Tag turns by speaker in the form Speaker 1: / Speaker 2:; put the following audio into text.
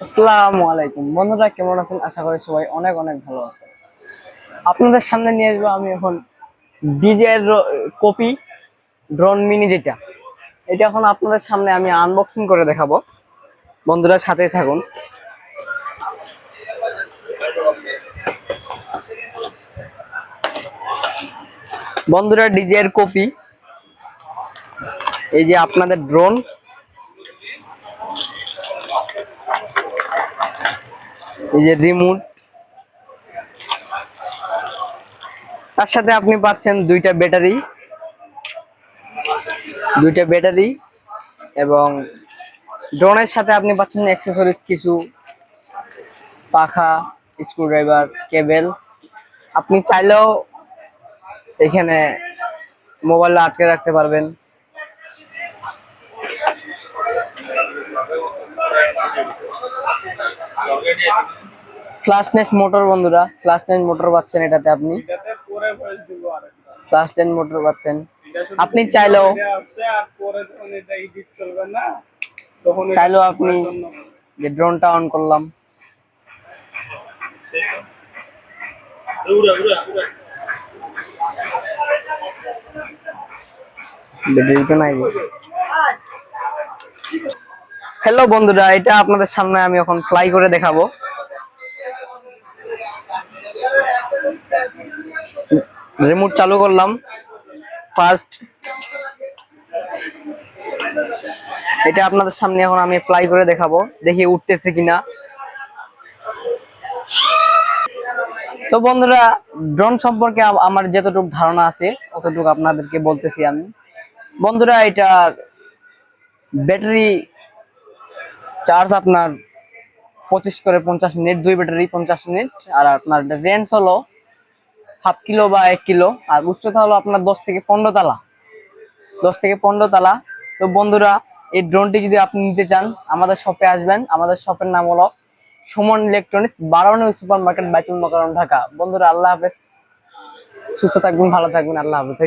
Speaker 1: আসসালামু আলাইকুম বন্ধুরা, কেমন আছেন? আশা করি সবাই অনেক অনেক ভালো আছে। আপনাদের সামনে নিয়ে আসবো আমি এখন ডিজের কপি ড্রোন মিনি, যেটা এটা এখন আপনাদের সামনে আমি আনবক্সিং করে দেখাবো। বন্ধুরা সাথেই থাকুন। বন্ধুরা ডিজের কপি, এই যে আপনাদের ড্রোন, এই যে রিমোট, তার সাথে আপনি পাচ্ছেন দুইটা ব্যাটারি এবং ড্রোনের সাথে আপনি পাচ্ছেন অ্যাক্সেসরিজ কিছু, পাখা, স্ক্রুড্রাইভার, কেবল। আপনি চাইলেও এখানে মোবাইল আটকে রাখতে পারবেন। ফ্ল্যাশ নেট মোটর, বন্ধুরা ফ্ল্যাশ নেট মোটর পাচ্ছেন এটাতে, আপনি ফ্ল্যাশ নেট মোটর পাচ্ছেন। আপনি চাইলেও আপনি যে ড্রোনটা অন করলাম, হ্যালো বন্ধুরা, এটা আপনাদের সামনে আমি এখন ফ্লাই করে দেখাবো। রিমোট চালু করলাম ফার্স্ট, এটা আপনাদের সামনে এখন আমি ফ্লাই করে দেখাবো, দেখি উঠতেছে কিনা। তো বন্ধুরা, ড্রোন সম্পর্কে আমার যতটুকু ধারণা আছে ততটুকু আপনাদেরকে বলতেছি আমি। বন্ধুরা, এটার ব্যাটারি চার্জ আপনার 25 করে 50 মিনিট, দুই ব্যাটারি 50 মিনিট। আর আপনার রেঞ্জ হলো হাফ কিলো বা 1 কিলো। আর উচ্চতা হলো আপনার 10 থেকে 15 তালা, 10 থেকে 15 তালা। তো বন্ধুরা, এই ড্রোনটি যদি আপনি নিতে চান আমাদের শপে আসবেন। আমাদের শপের নাম হলো সুমন ইলেকট্রনিক্স, 12 সুপার মার্কেট, বাইতুল মোকাররম, ঢাকা। বন্ধুরা আল্লাহ হাফেজ, সুস্থ থাকবেন, ভালো থাকবেন, আল্লাহ হাফেজ।